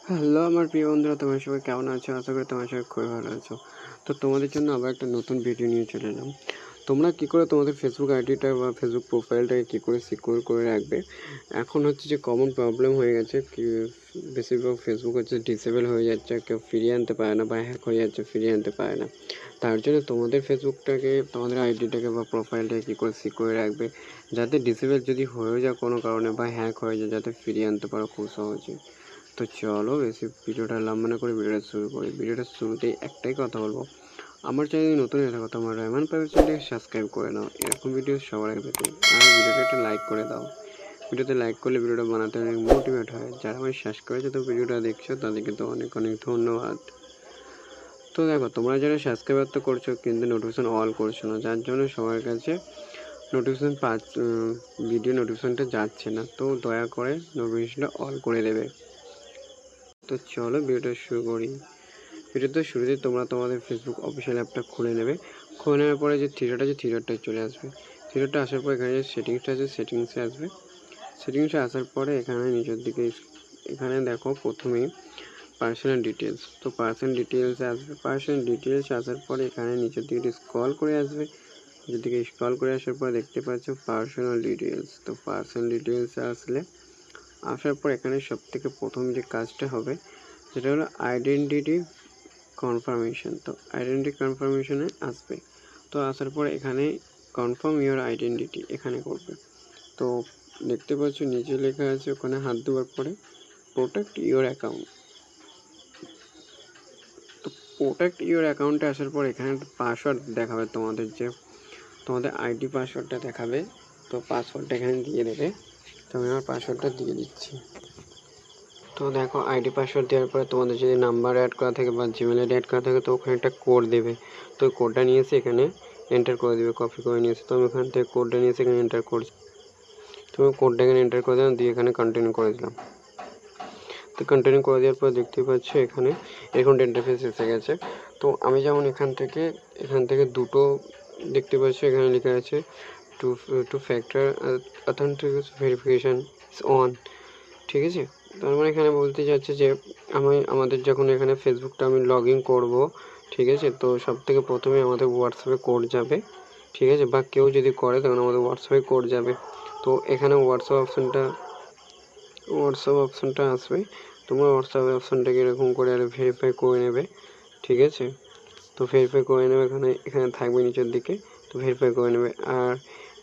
Hello আমার প্রিয় বন্ধুরা, তোমরা সবাই কেমন আছো? আশা করি তোমরা সবাই খুবই ভালো আছো। তো তোমাদের জন্য আবার একটা নতুন ভিডিও নিয়ে চলে এলাম। তোমরা কী করে তোমাদের ফেসবুক আইডিটা বা ফেসবুক প্রোফাইলটাকে কী করে সিকিউর করে রাখবে। এখন হচ্ছে যে কমন প্রবলেম হয়ে গেছে কি, বেশিরভাগ ফেসবুক হচ্ছে ডিসেবল হয়ে যাচ্ছে, কেউ ফিরিয়ে আনতে পারে না বা হ্যাক হয়ে যাচ্ছে, ফিরিয়ে আনতে পারে না। তার জন্য তোমাদের ফেসবুকটাকে, তোমাদের আইডিটাকে বা প্রোফাইলটাকে কী করে সিকিউর রাখবে, যাতে ডিসেবল যদি হয়ে যায় কোনো কারণে বা হ্যাক হয়ে যায়, যাতে ফিরিয়ে আনতে পারো খুব সহজে। তো চলো বেশি ভিডিওটা লম্বা না করে ভিডিওটা শুরু করি। ভিডিওটা শুরুতেই একটাই কথা বলবো, আমার চ্যানেলে নতুন হয়ে থাকো তোমার রহমান প্রাইভেট চ্যানেলটাকে সাবস্ক্রাইব করে নাও এরকম ভিডিও সবার আগে পেতে। আর ভিডিওটা একটা লাইক করে দাও। ভিডিওতে লাইক করলে ভিডিওটা বানাতে অনেক মোটিভেট হয়। যারা আমার সাবস্ক্রাইব করেছে তো ভিডিওটা দেখছো তাদেরকে তো অনেক অনেক ধন্যবাদ। তো দেখো, তোমরা যারা সাবস্ক্রাইবার তো করছো কিন্তু নোটিফিকেশান অল করছো না, যার জন্য সবার কাছে নোটিফিকেশান ভিডিও নোটিফিকেশানটা যাচ্ছে না। তো দয়া করে নোটিফিকেশানটা অল করে দেবে। তো চলো ভিডিওটা শুরু করি। ভিডিওতে শুরুতে তোমরা তোমাদের ফেসবুক অফিসিয়াল অ্যাপটা খুলে নেবে। খুলে নেওয়ার পরে যে থ্রিডট আছে থ্রিডটটায় চলে আসবে। থ্রিডটটা আসার পর এখানে যে সেটিংসটা আছে সেটিংসে আসবে। সেটিংসে আসার পরে এখানে নিচের দিকে এখানে দেখো প্রথমেই পার্সোনাল ডিটেলস। তো পার্সোনাল ডিটেলসে আসবে। পার্সোনাল ডিটেলসে আসার পরে এখানে নিচের দিকে স্ক্রল করে আসবে। নিচের দিকে স্ক্রল করে আসার পর দেখতে পাচ্ছ পার্সোনাল ডিটেলস। তো পার্সোনাল ডিটেলসে আসার পর এখানে সবথেকে প্রথম যে কাজটা হবে সেটা হলো আইডেন্টিটি কনফার্মেশন। তো আইডেন্টিটি কনফার্মেশনে আসবে। তো আসার পর এখানে কনফার্ম ইওর আইডেন্টিটি এখানে করবে। তো দেখতে পাচ্ছ নিচে লেখা আছে, ওখানে হাত দেওয়ার পরে প্রোটেক্ট ইওর অ্যাকাউন্ট। তো প্রোটেক্ট ইওর অ্যাকাউন্টে আসার পর এখানে পাসওয়ার্ড দেখাবে, তোমাদের আইডি পাসওয়ার্ডটা দেখাবে। তো পাসওয়ার্ডটা এখানে দিয়ে দেবে। তো আমি আমার পাসওয়ার্ডটা দিয়ে দিচ্ছি। তো দেখো, আইডি পাসওয়ার্ড দেওয়ার পরে তোমাদের যদি নাম্বার অ্যাড করা থাকে বা জিমেল আইডি অ্যাড করা থাকে তো ওখানে একটা কোড দেবে। তো ওই কোডটা নিয়ে এসে এখানে এন্টার করে দেবে, কপি করে নিয়ে এসে। তো আমি ওখান থেকে কোডটা নিয়ে এসে এখানে এন্টার করছি। তো আমি কোডটা এখানে এন্টার করে দিলাম, দিয়ে এখানে কন্টিনিউ করে দিলাম। তো কন্টিনিউ করে দেওয়ার পর দেখতে পাচ্ছ এখানে এরকম ইন্টারফেস এসে গেছে। তো আমি যেমন এখান থেকে দুটো দেখতে পাচ্ছ এখানে লেখা আছে two factor authentication verification on. ঠিক আছে, তার মানে এখানে বলতে চাচ্ছে যে আমাদের যখন এখানে ফেসবুকটা আমি লগ ইন করবো, ঠিক আছে, তো সব থেকে প্রথমে আমাদের হোয়াটসঅ্যাপে কোড যাবে। ঠিক আছে, বা কেউ যদি করে তখন আমাদের হোয়াটসঅ্যাপে কোড যাবে। তো এখানে হোয়াটসঅ্যাপ অপশানটা আসবে। তোমরা হোয়াটসঅ্যাপ অপশানটাকে এরকম করে আর ভেরিফাই করে নেবে। ঠিক আছে, তো ভেরিফাই করে নেবে, এখানে থাকবে নিচের দিকে। তো ভেরিফাই করে নেবে। আর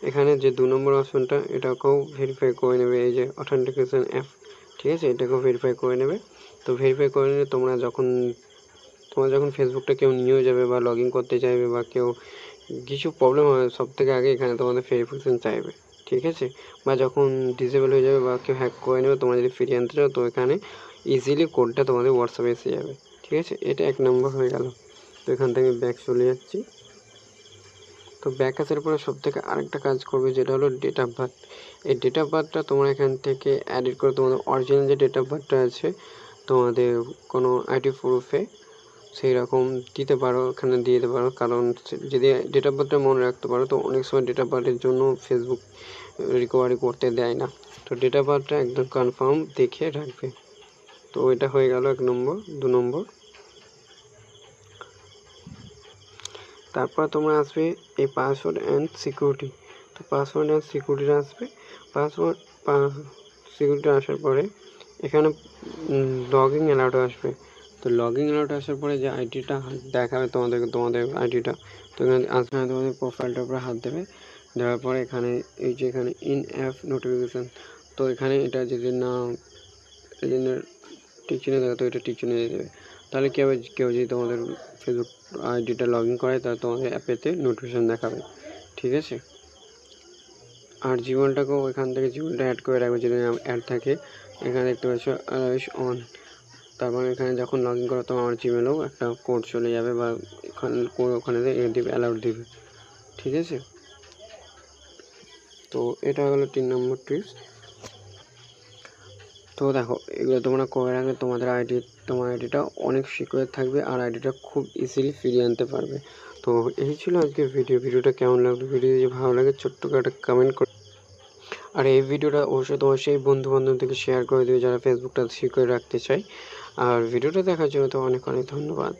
এখানে যে 2 নম্বর অপশানটা এটাকেও ভেরিফাই করে নেবে, এই যে অথেন্টিকেশন অ্যাপ। ঠিক আছে, এটাকেও ভেরিফাই করে নেবে। তো ভেরিফাই করে নিলে তোমরা যখন ফেসবুকটা কেউ নিয়েও যাবে বা লগ ইন করতে চাইবে বা কেউ কিছু প্রবলেম হয়, সব থেকে আগে এখানে তোমাদের ভেরিফিকেশান চাইবে। ঠিক আছে, বা যখন ডিসেবল হয়ে যাবে বা কেউ হ্যাক করে নেবে, তোমরা যদি ফিরিয়ে আনতে চাও তো এখানে ইজিলি কোডটা তোমাদের হোয়াটসঅ্যাপে এসে যাবে। ঠিক আছে, এটা 1 নম্বর হয়ে গেল। তো এখান থেকে ব্যাক চলে যাচ্ছি। তো ব্যাক আসার পরে সব থেকে আরেকটা কাজ করবে, যেটা হলো ডেট অফ বার্থ। এই ডেট অফ বার্থটা তোমরা এখান থেকে এডিট করে তোমাদের অরিজিনাল যে ডেট অফ বার্থটা আছে তোমাদের কোনো আইডি প্রুফে সেই রকম দিতে পারো, এখানে দিয়ে দিতে পারো। কারণ যদি ডেট অফ বার্থটা মনে রাখতে পারো, তো অনেক সময় ডেট অফ বার্থের জন্য ফেসবুক রিকভারি করতে দেয় না। তো ডেট অফ বার্থটা একদম কনফার্ম দেখে রাখবে। তো এটা হয়ে গেল 1 নম্বর। 2 নম্বর, তারপর তোমরা আসবে এই পাসওয়ার্ড অ্যান্ড সিকিউরিটি। তো পাসওয়ার্ড অ্যান্ড সিকিউরিটি আসবে। সিকিউরিটি আসার পরে এখানে লগ ইন অ্যালাউট আসবে। তো লগ ইন অ্যালাউট আসার পরে যে আইডিটা দেখাবে তোমাদের আইডিটা, তো এখানে আসবে, তোমাদের প্রোফাইলটার উপরে হাত দেবে। দেওয়ার পরে এখানে এই যে এখানে ইন অ্যাপ নোটিফিকেশান, তো এখানে এটা যদি না এই জন্য টিক চিহ্ন দেবে, তো এটা টিক চিহ্ন দিয়ে দেবে। তাহলে কী হবে, কেউ যদি তোমাদের ফেসবুক আইডিটা লগ ইন করে তাহলে তোমাদের অ্যাপেতে নোটিফিকেশান দেখাবে। ঠিক আছে, আর জিমেলটাকেও এখান থেকে জিমেলটা অ্যাড করে রাখবে যদি অ্যাড থাকে। এখানে দেখতে পাচ্ছ অন। তার মানে এখানে যখন লগ ইন করো তোমার জিমেলেও একটা কোড চলে যাবে বা ওখানে দিবে, অ্যালাউড দিবে। ঠিক আছে, তো এটা হলো 3 নম্বর টিপস। তো দেখো, এগুলো তোমরা করে রাখলে তোমার আইডিটা অনেক সিকিউর থাকবে আর আইডিটা খুব ইজিলি ফিরিয়ে আনতে পারবে। তো এই ছিল আজকে ভিডিওটা কেমন লাগলো, ভিডিও যদি ভালো লাগে ছোট্ট করে একটা কমেন্ট করে। আর এই ভিডিওটা অবশ্যই তোমার সেই বন্ধু বান্ধবদেরকে শেয়ার করে দিও যারা ফেসবুকটা সিকিউর রাখতে চায়। আর ভিডিওটা দেখার জন্য তো অনেক অনেক ধন্যবাদ।